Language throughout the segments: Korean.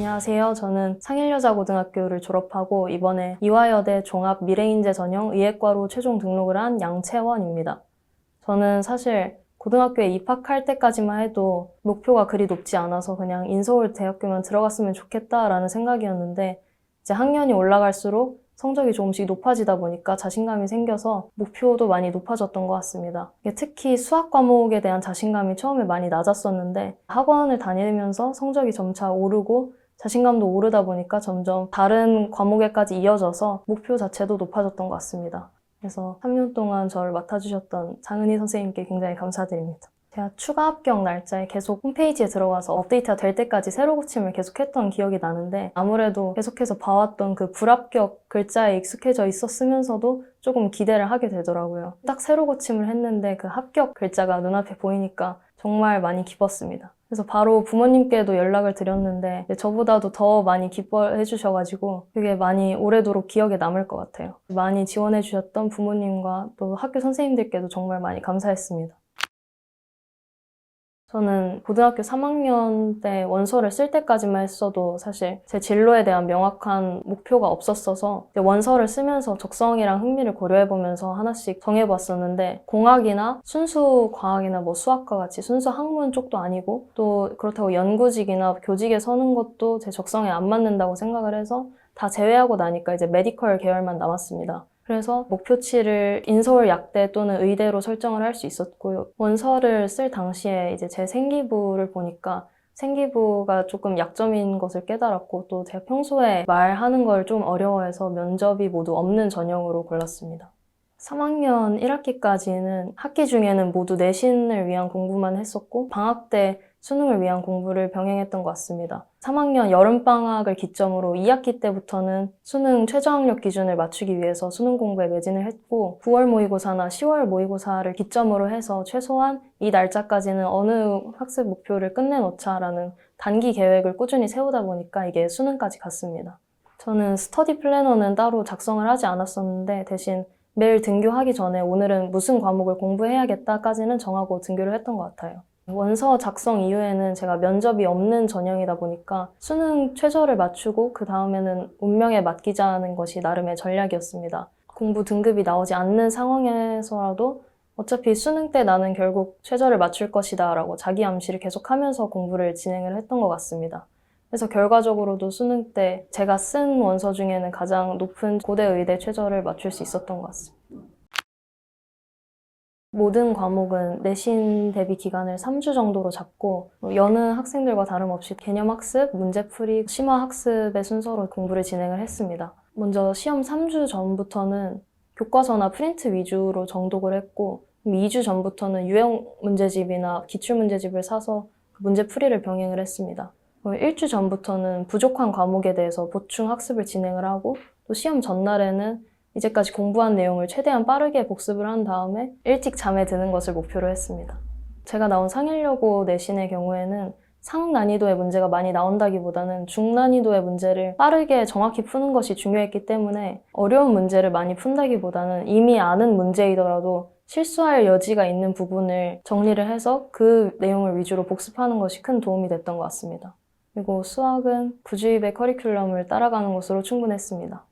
안녕하세요. 저는 상일여자고등학교를 졸업하고 이번에 이화여대 종합 미래인재 전형 의예과로 최종 등록을 한 양채원입니다. 저는 사실 고등학교에 입학할 때까지만 해도 목표가 그리 높지 않아서 그냥 인서울 대학교만 들어갔으면 좋겠다라는 생각이었는데 이제 학년이 올라갈수록 성적이 조금씩 높아지다 보니까 자신감이 생겨서 목표도 많이 높아졌던 것 같습니다. 특히 수학 과목에 대한 자신감이 처음에 많이 낮았었는데 학원을 다니면서 성적이 점차 오르고 자신감도 오르다 보니까 점점 다른 과목에까지 이어져서 목표 자체도 높아졌던 것 같습니다. 그래서 3년 동안 저를 맡아주셨던 장은희 선생님께 굉장히 감사드립니다. 제가 추가 합격 날짜에 계속 홈페이지에 들어가서 업데이트가 될 때까지 새로 고침을 계속했던 기억이 나는데 아무래도 계속해서 봐왔던 그 불합격 글자에 익숙해져 있었으면서도 조금 기대를 하게 되더라고요. 딱 새로 고침을 했는데 그 합격 글자가 눈앞에 보이니까 정말 많이 기뻤습니다. 그래서 바로 부모님께도 연락을 드렸는데 저보다도 더 많이 기뻐해 주셔가지고 그게 많이 오래도록 기억에 남을 것 같아요. 많이 지원해 주셨던 부모님과 또 학교 선생님들께도 정말 많이 감사했습니다. 저는 고등학교 3학년 때 원서를 쓸 때까지만 했어도 사실 제 진로에 대한 명확한 목표가 없었어서 원서를 쓰면서 적성이랑 흥미를 고려해보면서 하나씩 정해봤었는데 공학이나 순수 과학이나 뭐 수학과 같이 순수 학문 쪽도 아니고 또 그렇다고 연구직이나 교직에 서는 것도 제 적성에 안 맞는다고 생각을 해서 다 제외하고 나니까 이제 메디컬 계열만 남았습니다. 그래서 목표치를 인서울 약대 또는 의대로 설정을 할 수 있었고요. 원서를 쓸 당시에 이제 제 생기부를 보니까 생기부가 조금 약점인 것을 깨달았고 또 제가 평소에 말하는 걸 좀 어려워해서 면접이 모두 없는 전형으로 골랐습니다. 3학년 1학기까지는 학기 중에는 모두 내신을 위한 공부만 했었고 방학 때 수능을 위한 공부를 병행했던 것 같습니다. 3학년 여름방학을 기점으로 2학기 때부터는 수능 최저학력 기준을 맞추기 위해서 수능 공부에 매진을 했고 9월 모의고사나 10월 모의고사를 기점으로 해서 최소한 이 날짜까지는 어느 학습 목표를 끝내놓자라는 단기 계획을 꾸준히 세우다 보니까 이게 수능까지 갔습니다. 저는 스터디 플래너는 따로 작성을 하지 않았었는데 대신 매일 등교하기 전에 오늘은 무슨 과목을 공부해야겠다까지는 정하고 등교를 했던 것 같아요. 원서 작성 이후에는 제가 면접이 없는 전형이다 보니까 수능 최저를 맞추고 그 다음에는 운명에 맡기자는 것이 나름의 전략이었습니다. 공부 등급이 나오지 않는 상황에서라도 어차피 수능 때 나는 결국 최저를 맞출 것이다 라고 자기 암시를 계속하면서 공부를 진행을 했던 것 같습니다. 그래서 결과적으로도 수능 때 제가 쓴 원서 중에는 가장 높은 고대 의대 최저를 맞출 수 있었던 것 같습니다. 모든 과목은 내신 대비 기간을 3주 정도로 잡고 여느 학생들과 다름없이 개념학습, 문제풀이, 심화학습의 순서로 공부를 진행을 했습니다. 먼저 시험 3주 전부터는 교과서나 프린트 위주로 정독을 했고 2주 전부터는 유형 문제집이나 기출문제집을 사서 문제풀이를 병행을 했습니다. 1주 전부터는 부족한 과목에 대해서 보충 학습을 진행을 하고 또 시험 전날에는 이제까지 공부한 내용을 최대한 빠르게 복습을 한 다음에 일찍 잠에 드는 것을 목표로 했습니다. 제가 나온 상일여고 내신의 경우에는 상난이도의 문제가 많이 나온다기보다는 중난이도의 문제를 빠르게 정확히 푸는 것이 중요했기 때문에 어려운 문제를 많이 푼다기보다는 이미 아는 문제이더라도 실수할 여지가 있는 부분을 정리를 해서 그 내용을 위주로 복습하는 것이 큰 도움이 됐던 것 같습니다. 그리고 수학은 구주입의 커리큘럼을 따라가는 것으로 충분했습니다.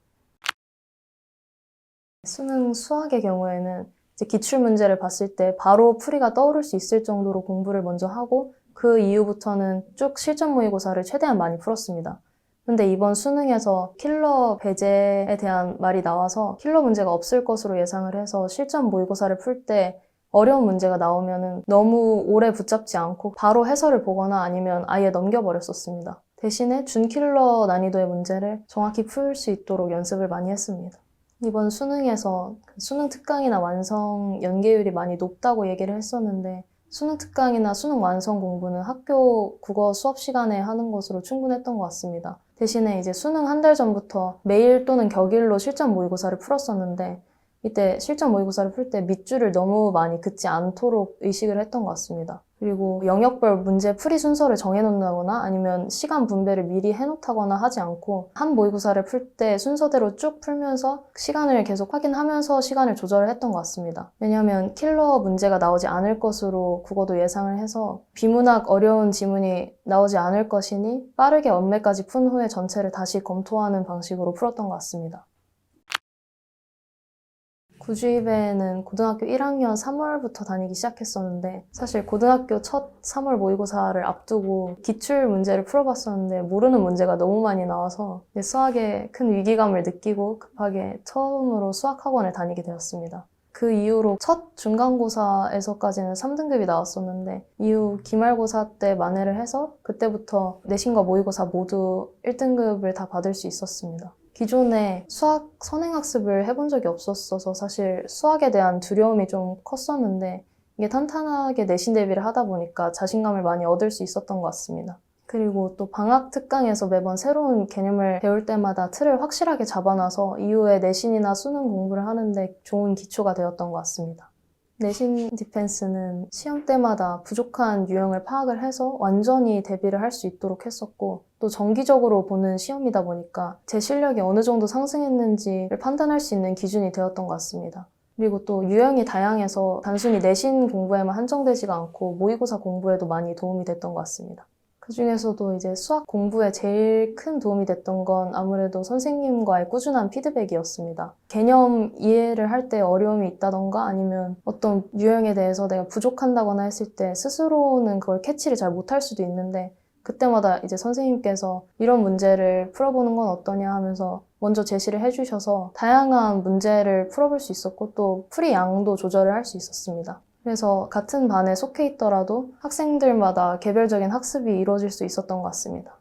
수능 수학의 경우에는 이제 기출문제를 봤을 때 바로 풀이가 떠오를 수 있을 정도로 공부를 먼저 하고 그 이후부터는 쭉 실전 모의고사를 최대한 많이 풀었습니다. 근데 이번 수능에서 킬러 배제에 대한 말이 나와서 킬러 문제가 없을 것으로 예상을 해서 실전 모의고사를 풀 때 어려운 문제가 나오면은 너무 오래 붙잡지 않고 바로 해설을 보거나 아니면 아예 넘겨버렸었습니다. 대신에 준킬러 난이도의 문제를 정확히 풀 수 있도록 연습을 많이 했습니다. 이번 수능에서 수능 특강이나 완성 연계율이 많이 높다고 얘기를 했었는데 수능 특강이나 수능 완성 공부는 학교 국어 수업 시간에 하는 것으로 충분했던 것 같습니다. 대신에 이제 수능 한 달 전부터 매일 또는 격일로 실전 모의고사를 풀었었는데 이때 실전 모의고사를 풀 때 밑줄을 너무 많이 긋지 않도록 의식을 했던 것 같습니다. 그리고 영역별 문제 풀이 순서를 정해놓는다거나 아니면 시간 분배를 미리 해놓다거나 하지 않고 한 모의고사를 풀 때 순서대로 쭉 풀면서 시간을 계속 확인하면서 시간을 조절을 했던 것 같습니다. 왜냐하면 킬러 문제가 나오지 않을 것으로 국어도 예상을 해서 비문학 어려운 지문이 나오지 않을 것이니 빠르게 언매까지 푼 후에 전체를 다시 검토하는 방식으로 풀었던 것 같습니다. 구주입에는 고등학교 1학년 3월부터 다니기 시작했었는데 사실 고등학교 첫 3월 모의고사를 앞두고 기출 문제를 풀어봤었는데 모르는 문제가 너무 많이 나와서 수학에 큰 위기감을 느끼고 급하게 처음으로 수학학원을 다니게 되었습니다. 그 이후로 첫 중간고사에서까지는 3등급이 나왔었는데 이후 기말고사 때 만회를 해서 그때부터 내신과 모의고사 모두 1등급을 다 받을 수 있었습니다. 기존에 수학 선행학습을 해본 적이 없었어서 사실 수학에 대한 두려움이 좀 컸었는데 이게 탄탄하게 내신 대비를 하다 보니까 자신감을 많이 얻을 수 있었던 것 같습니다. 그리고 또 방학 특강에서 매번 새로운 개념을 배울 때마다 틀을 확실하게 잡아놔서 이후에 내신이나 수능 공부를 하는데 좋은 기초가 되었던 것 같습니다. 내신 디펜스는 시험 때마다 부족한 유형을 파악을 해서 완전히 대비를 할 수 있도록 했었고 또 정기적으로 보는 시험이다 보니까 제 실력이 어느 정도 상승했는지를 판단할 수 있는 기준이 되었던 것 같습니다. 그리고 또 유형이 다양해서 단순히 내신 공부에만 한정되지가 않고 모의고사 공부에도 많이 도움이 됐던 것 같습니다. 그 중에서도 이제 수학 공부에 제일 큰 도움이 됐던 건 아무래도 선생님과의 꾸준한 피드백이었습니다. 개념 이해를 할 때 어려움이 있다던가 아니면 어떤 유형에 대해서 내가 부족한다거나 했을 때 스스로는 그걸 캐치를 잘 못할 수도 있는데 그때마다 이제 선생님께서 이런 문제를 풀어보는 건 어떠냐 하면서 먼저 제시를 해주셔서 다양한 문제를 풀어볼 수 있었고 또 풀이 양도 조절을 할 수 있었습니다. 그래서 같은 반에 속해 있더라도 학생들마다 개별적인 학습이 이루어질 수 있었던 것 같습니다.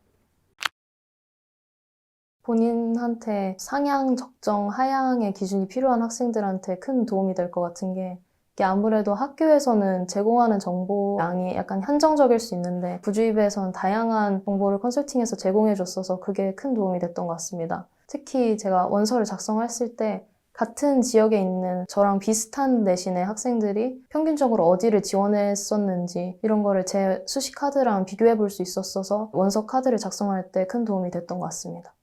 본인한테 상향, 적정, 하향의 기준이 필요한 학생들한테 큰 도움이 될 것 같은 게 이게 아무래도 학교에서는 제공하는 정보량이 약간 한정적일 수 있는데 구주입에서는 다양한 정보를 컨설팅해서 제공해줬어서 그게 큰 도움이 됐던 것 같습니다. 특히 제가 원서를 작성했을 때 같은 지역에 있는 저랑 비슷한 내신의 학생들이 평균적으로 어디를 지원했었는지 이런 거를 제 수시 카드랑 비교해 볼 수 있었어서 원서 카드를 작성할 때 큰 도움이 됐던 것 같습니다.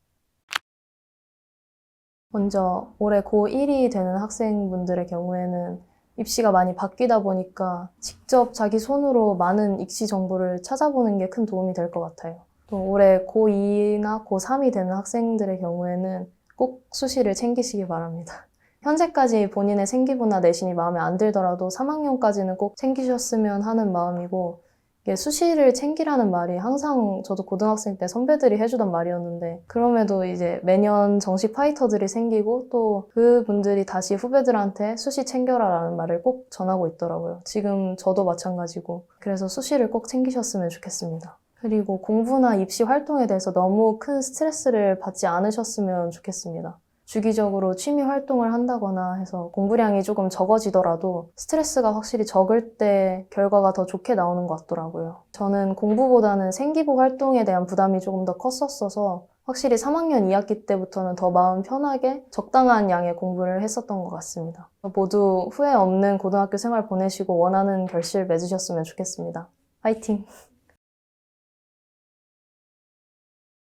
먼저 올해 고1이 되는 학생분들의 경우에는 입시가 많이 바뀌다 보니까 직접 자기 손으로 많은 입시 정보를 찾아보는 게 큰 도움이 될 것 같아요. 또 올해 고2나 고3이 되는 학생들의 경우에는 꼭 수시를 챙기시기 바랍니다. 현재까지 본인의 생기부나 내신이 마음에 안 들더라도 3학년까지는 꼭 챙기셨으면 하는 마음이고 이게 수시를 챙기라는 말이 항상 저도 고등학생 때 선배들이 해주던 말이었는데 그럼에도 이제 매년 정시 파이터들이 생기고 또 그분들이 다시 후배들한테 수시 챙겨라라는 말을 꼭 전하고 있더라고요. 지금 저도 마찬가지고 그래서 수시를 꼭 챙기셨으면 좋겠습니다. 그리고 공부나 입시 활동에 대해서 너무 큰 스트레스를 받지 않으셨으면 좋겠습니다. 주기적으로 취미 활동을 한다거나 해서 공부량이 조금 적어지더라도 스트레스가 확실히 적을 때 결과가 더 좋게 나오는 것 같더라고요. 저는 공부보다는 생기부 활동에 대한 부담이 조금 더 컸었어서 확실히 3학년 2학기 때부터는 더 마음 편하게 적당한 양의 공부를 했었던 것 같습니다. 모두 후회 없는 고등학교 생활 보내시고 원하는 결실 맺으셨으면 좋겠습니다. 파이팅!